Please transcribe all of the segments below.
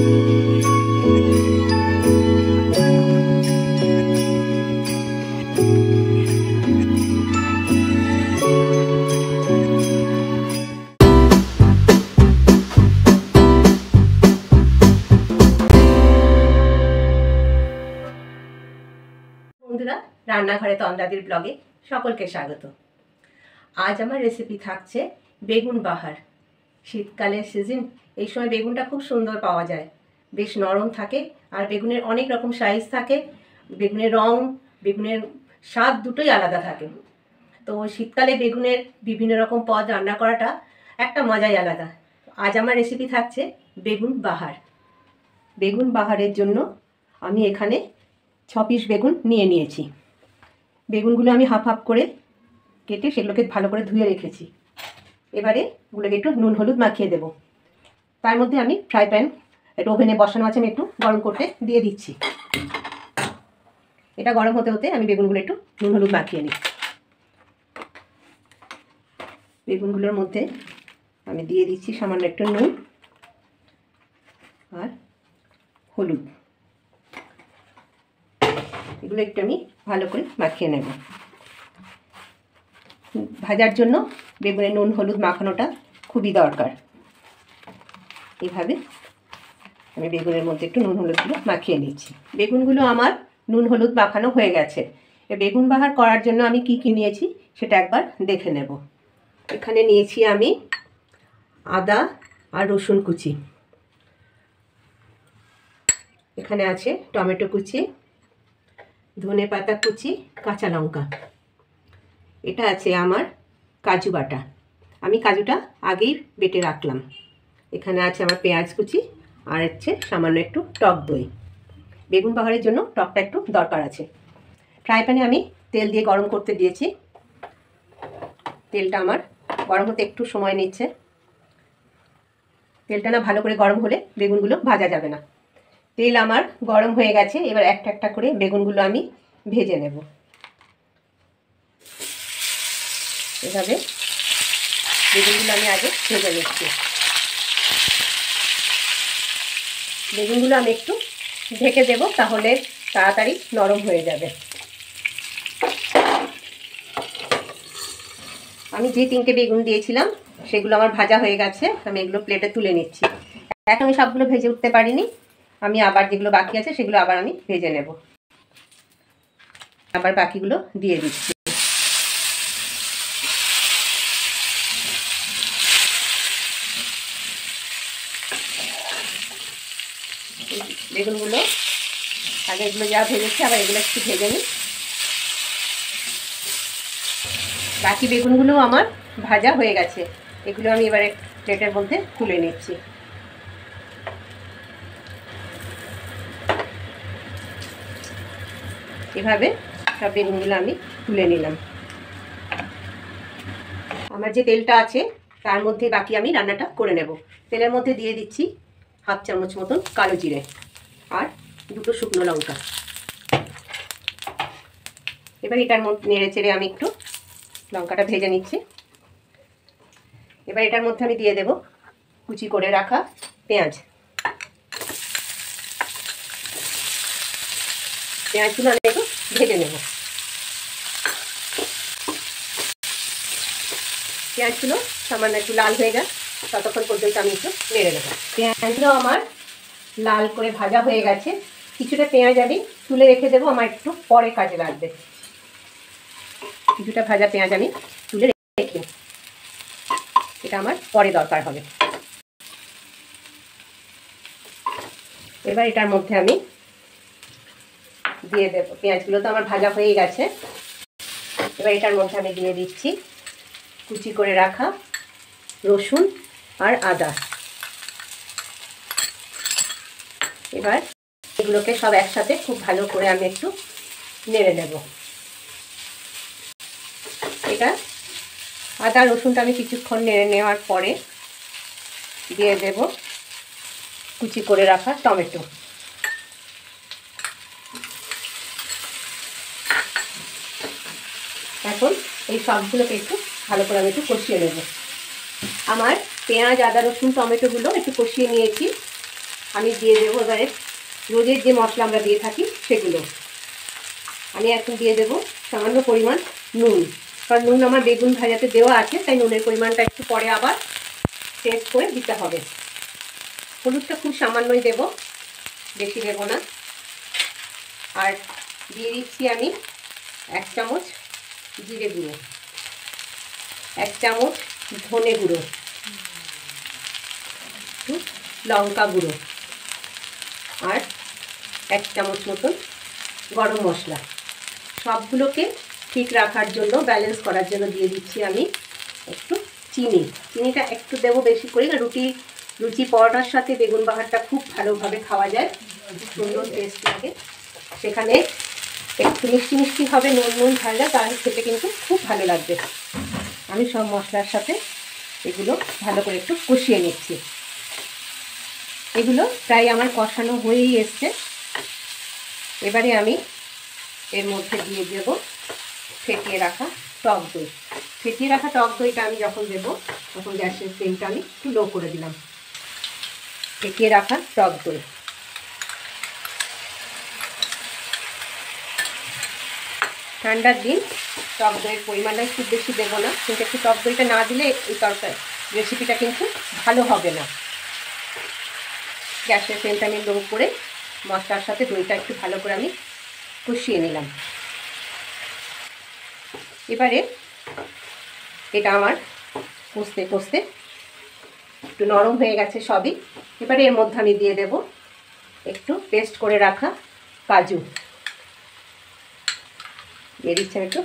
বন্ধুরা, রান্নাঘরে তন্দ্রাদির ব্লগে সকলকে স্বাগত। আজ আমার রেসিপি থাকছে বেগুন বাহার। শীতকালের সিজন, এই সময় বেগুনটা খুব সুন্দর পাওয়া যায়, বেশ নরম থাকে আর বেগুনের অনেক রকম সাইজ থাকে। বেগুনের রং, বেগুনের স্বাদ দুটোই আলাদা থাকে। তো শীতকালে বেগুনের বিভিন্ন রকম পদ রান্না করাটা একটা মজাই আলাদা। আজ আমার রেসিপি থাকছে বেগুন বাহার। বেগুন বাহারের জন্য আমি এখানে 6 পিস বেগুন নিয়েছি। বেগুনগুলো আমি হাফ হাফ করে কেটে সেগুলোকে ভালো করে ধুয়ে রেখেছি। এবারে ওগুলোকে একটু নুন হলুদ মাখিয়ে দেব। তার মধ্যে আমি ফ্রাই প্যান একটু ওভেনে বসানো আছে, আমি একটু গরম করতে দিয়ে দিচ্ছি। এটা গরম হতে হতে আমি বেগুনগুলো একটু নুন হলুদ মাখিয়ে নিই। বেগুনগুলোর মধ্যে আমি দিয়ে দিচ্ছি সামান্য একটু নুন আর হলুদ। এগুলো একটু আমি ভালো করে মাখিয়ে নেব। ভাজার জন্য বেগুনে নুন হলুদ মাখানোটা খুবই দরকার। এইভাবে আমি বেগুনের মধ্যে একটু নুন হলুদগুলো মাখিয়ে নিচ্ছি। বেগুনগুলো আমার নুন হলুদ মাখানো হয়ে গেছে। বেগুন বাহার করার জন্য আমি কি কি নিয়েছি সেটা একবার দেখে নেব। এখানে নিয়েছি আমি আদা আর রসুন কুচি, এখানে আছে টমেটো কুচি, ধনে পাতা কুচি, কাঁচা লঙ্কা। এটা আছে আমার কাজু বাটা, আমি কাজুটা আগেই বেটে রাখলাম। এখানে আছে আমার পেঁয়াজ কুচি আর হচ্ছে সামান্য একটু টক দই। বেগুন বাহারের জন্য টকটা একটু দরকার আছে। ফ্রাই প্যানে আমি তেল দিয়ে গরম করতে দিয়েছি। তেলটা আমার গরম হতে একটু সময় নিচ্ছে। তেলটা না ভালো করে গরম হলে বেগুনগুলো ভাজা যাবে না। তেল আমার গরম হয়ে গেছে। এবার একটা একটা করে বেগুনগুলো আমি ভেজে নেব। এভাবে বেগুনগুলো আমি আগে ভেজে নিচ্ছি। বেগুনগুলো আমি একটু ঢেকে দেব, তাহলে তাড়াতাড়ি নরম হয়ে যাবে। আমি যে 3টে বেগুন দিয়েছিলাম সেগুলো আমার ভাজা হয়ে গেছে। আমি এগুলো প্লেটে তুলে নিচ্ছি। এখন আমি সবগুলো ভেজে উঠতে পারিনি, আমি আবার যেগুলো বাকি আছে সেগুলো আবার আমি ভেজে নেব। আবার বাকিগুলো দিয়ে দিচ্ছি। বেগুনগুলো আগে এগুলো যা ভেজেছি আবার এগুলো একটু ভেজে নিই। বাকি বেগুনগুলো আমার ভাজা হয়ে গেছে। এগুলো আমি এবারে প্লেটের মধ্যে তুলে নিচ্ছি। এভাবে সব বেগুনগুলো আমি তুলে নিলাম। আমার যে তেলটা আছে তার মধ্যে বাকি আমি রান্নাটা করে নেব। তেলের মধ্যে দিয়ে দিচ্ছি হাফ চামচ মতন কালো জিরে আর 2টো শুকনো লঙ্কা। এবার এটার মধ্যে নেড়ে চেড়ে আমি একটু লঙ্কাটা ভেজে নিচ্ছি। এবার এটার মধ্যে আমি দিয়ে দেব কুচি করে রাখা পেঁয়াজ। পেঁয়াজগুলো আমি একটু ভেজে নেব। পেঁয়াজগুলো সামান্য একটু লাল হয়ে যায়, ততক্ষণ পর্যন্ত আমি একটু নেড়ে নেব। পেঁয়াজগুলো আমার লাল করে ভাজা হয়ে গেছে। কিছুটা পেঁয়াজ আমি তুলে রেখে দেবো, আমার একটু পরে কাজে লাগবে। কিছুটা ভাজা পেঁয়াজ আমি তুলে রেখে, এটা আমার পরে দরকার হবে। এবার এটার মধ্যে আমি দিয়ে দেব, পেঁয়াজগুলো তো আমার ভাজা হয়ে গেছে। এবার এটার মধ্যে আমি দিয়ে দিচ্ছি কুচি করে রাখা রসুন আর আদা। এবার এগুলোকে সব একসাথে খুব ভালো করে আমি একটু নেড়ে নেব। এটা আদা রসুনটা আমি কিছুক্ষণ নেড়ে নেওয়ার পরে দিয়ে দেব কুচি করে রাখা টমেটো। এখন এই সবগুলোকে একটু ভালো করে আমি একটু কষিয়ে নেব। আমার পেঁয়াজ আদা রসুন টমেটোগুলো একটু কষিয়ে নিয়েছি। আমি দিয়ে দেবো এবারে রোজের যে মশলা আমরা দিয়ে থাকি সেগুলো। আমি এখন দিয়ে দেবো সামান্য পরিমাণ নুন, কারণ নুন আমার বেগুন ভাজাতে দেওয়া আছে, তাই নুনের পরিমাণটা একটু পরে আবার টেস্ট করে দিতে হবে। হলুদটা খুব সামান্যই দেব, বেশি দেব না। আর দিয়ে দিচ্ছি আমি 1 চামচ জিরে গুঁড়ো, 1 চামচ ধনে গুঁড়ো, লঙ্কা গুঁড়ো, আর 1 চামচ মতন গরম মশলা। সবগুলোকে ঠিক রাখার জন্য, ব্যালেন্স করার জন্য দিয়ে দিচ্ছি আমি একটু চিনি। চিনিটা একটু দেবো বেশি করে, লুচি পরোটার সাথে বেগুন বাহারটা খুব ভালোভাবে খাওয়া যায়, সুন্দর টেস্ট লাগে। সেখানে একটু মিষ্টি মিষ্টি হবে, নুন নুন ঝালটা, তাহলে খেতে কিন্তু খুব ভালো লাগবে। আমি সব মশলার সাথে এগুলো ভালো করে একটু কষিয়ে নিচ্ছি। এগুলো প্রায় আমার কষানো হয়েই এসছে। এবারে আমি এর মধ্যে দিয়ে দেব ফেটিয়ে রাখা টক দই। ফেটিয়ে রাখা টক দইটা আমি যখন দেবো তখন গ্যাসের ফ্লেমটা আমি একটু লো করে দিলাম। ফেটিয়ে রাখা টক দই, ঠান্ডার দিন টক দইয়ের পরিমাণটা খুব বেশি দেবো না, কিন্তু একটু টক দইটা না দিলে এই তরকারি রেসিপিটা কিন্তু ভালো হবে না। গ্যাসের ফ্লেমটা আমি লো করে মশলার সাথে দইটা একটু ভালো করে আমি কষিয়ে নিলাম। এবারে এটা আমার কষতে কষতে একটু নরম হয়ে গেছে সবই। এবারে এর মধ্যে আমি দিয়ে দেব একটু পেস্ট করে রাখা কাজু, দিয়ে দিচ্ছি একটু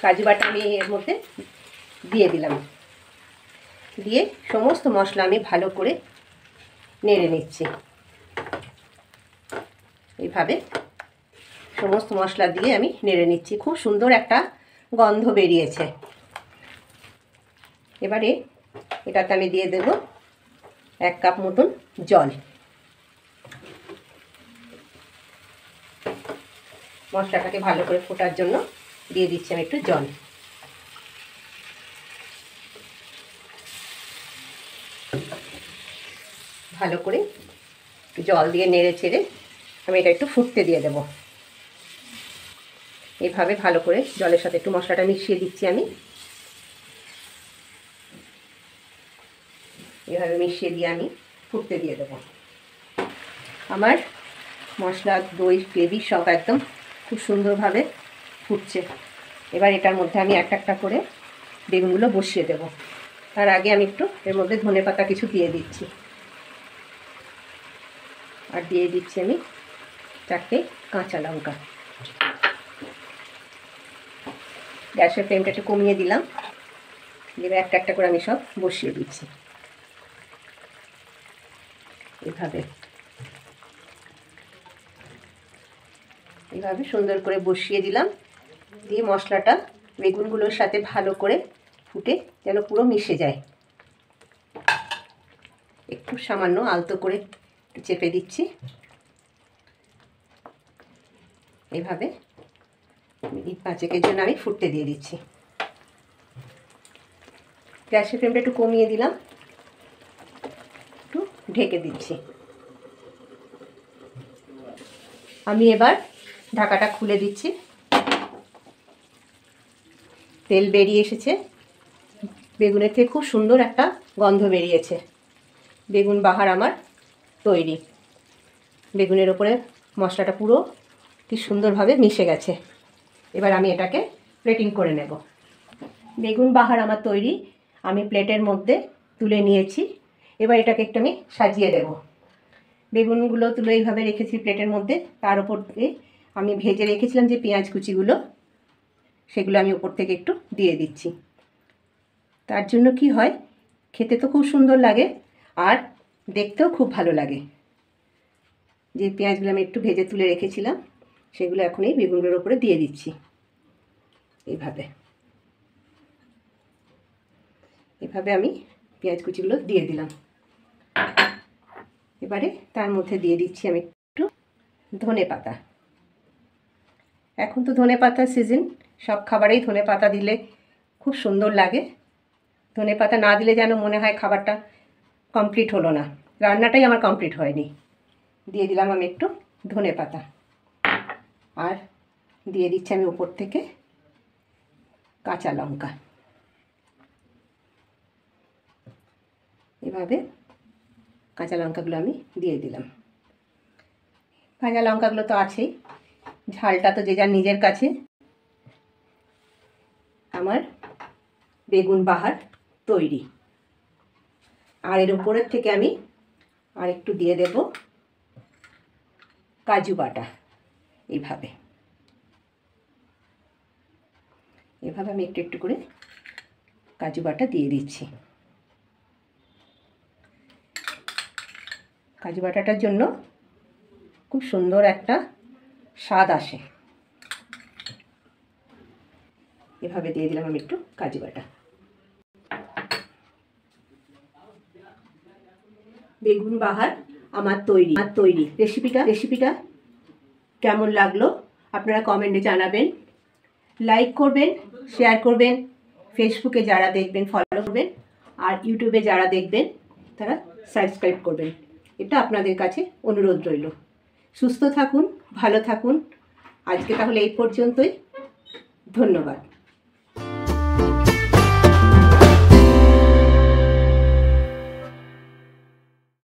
কাজু বাটা আমি এর মধ্যে দিয়ে দিলাম। দিয়ে সমস্ত মশলা আমি ভালো করে নেড়ে নিচ্ছি। এইভাবে সমস্ত মশলা দিয়ে আমি নেড়ে নিচ্ছি, খুব সুন্দর একটা গন্ধ বেরিয়েছে। এবারে এটাতে আমি দিয়ে দেব 1 কাপ মতন জল। মশলাটাকে ভালো করে ফোটার জন্য দিয়ে দিচ্ছি আমি একটু জল। ভালো করে জল দিয়ে নেড়ে ছেড়ে আমি এটা একটু ফুটতে দিয়ে দেব। এইভাবে ভালো করে জলের সাথে একটু মশলাটা মিশিয়ে দিচ্ছি আমি। এভাবে মিশিয়ে দিয়ে আমি ফুটতে দিয়ে দেব। আমার মশলা, দই, গ্রেভি সব একদম খুব সুন্দরভাবে ফুটছে। এবার এটার মধ্যে আমি একটা একটা করে বেগুনগুলো বসিয়ে দেব। তার আগে আমি একটু এর মধ্যে ধনেপাতা কিছু দিয়ে দিচ্ছি, আর দিয়ে দিচ্ছি আমি 4টে কাঁচা লঙ্কা। গ্যাসের ফ্লেমটা একটু কমিয়ে দিলাম। এবার একটা একটা করে আমি সব বসিয়ে দিচ্ছি। এইভাবে সুন্দর করে বসিয়ে দিলাম। দিয়ে মশলাটা বেগুনগুলোর সাথে ভালো করে ফুটে যেন পুরো মিশে যায়। একটু সামান্য আলতো করে চেপে দিচ্ছি। এইভাবে মিনিট 5-এর জন্য আমি ফুটতে দিয়ে দিচ্ছি। গ্যাসের ফ্লেমটা একটু কমিয়ে দিলাম, একটু ঢেকে দিচ্ছি। আমি এবার ঢাকাটা খুলে দিচ্ছি। তেল বেরিয়ে এসেছে, বেগুনের থেকে খুব সুন্দর একটা গন্ধ বেরিয়েছে। বেগুন বাহার আমার তৈরি। বেগুনের ওপরে মশলাটা পুরো কি সুন্দরভাবে মিশে গেছে। এবার আমি এটাকে প্লেটিং করে নেব। বেগুন বাহার আমার তৈরি, আমি প্লেটের মধ্যে তুলে নিয়েছি। এবার এটাকে একটু আমি সাজিয়ে দেব। বেগুনগুলো তুলে এইভাবে রেখেছি প্লেটের মধ্যে, তার উপর দিয়ে আমি ভেজে রেখেছিলাম যে পেঁয়াজ কুচিগুলো, সেগুলো আমি উপর থেকে একটু দিয়ে দিচ্ছি। তার জন্য কি হয়, খেতে তো খুব সুন্দর লাগে আর দেখতেও খুব ভালো লাগে। যে পেঁয়াজগুলো আমি একটু ভেজে তুলে রেখেছিলাম সেগুলো এখন এই বেগুনগুলোর উপরে দিয়ে দিচ্ছি। এভাবে আমি পেঁয়াজ কুচিগুলো দিয়ে দিলাম। এবারে তার মধ্যে দিয়ে দিচ্ছি আমি একটু ধনেপাতা। এখন তো ধনেপাতার সিজন, সব খাবারেই ধনেপাতা দিলে খুব সুন্দর লাগে। ধনেপাতা না দিলে যেন মনে হয় খাবারটা কমপ্লিট হলো না। রান্নাটাই আমার কমপ্লিট হয়নি। দিয়ে দিলাম আমি একটু ধনে পাতা, আর দিয়ে দিচ্ছি আমি উপর থেকে কাঁচা লঙ্কা। এভাবে কাঁচা লঙ্কাগুলো আমি দিয়ে দিলাম। কাঁচা লঙ্কাগুলো তো আছেই, ঝালটা তো যে যার নিজের কাছে। আমার বেগুন বাহার তৈরি। আর এর উপরের থেকে আমি আর একটু দিয়ে দেব কাজু বাটা। এভাবে এভাবে আমি একটু একটু করে কাজু বাটা দিয়ে দিচ্ছি। কাজু বাটাটার জন্য খুব সুন্দর একটা স্বাদ আসে। এভাবে দিয়ে দিলাম আমি একটু কাজু বাটা। বেগুন বাহার আমার তৈরি। রেসিপিটা কেমন লাগলো আপনারা কমেন্টে জানাবেন। লাইক করবেন, শেয়ার করবেন, ফেসবুকে যারা দেখবেন ফলো করবেন, আর ইউটিউবে যারা দেখবেন তারা সাবস্ক্রাইব করবেন। এটা আপনাদের কাছে অনুরোধ রইল। সুস্থ থাকুন, ভালো থাকুন। আজকে তাহলে এই পর্যন্তই। ধন্যবাদ।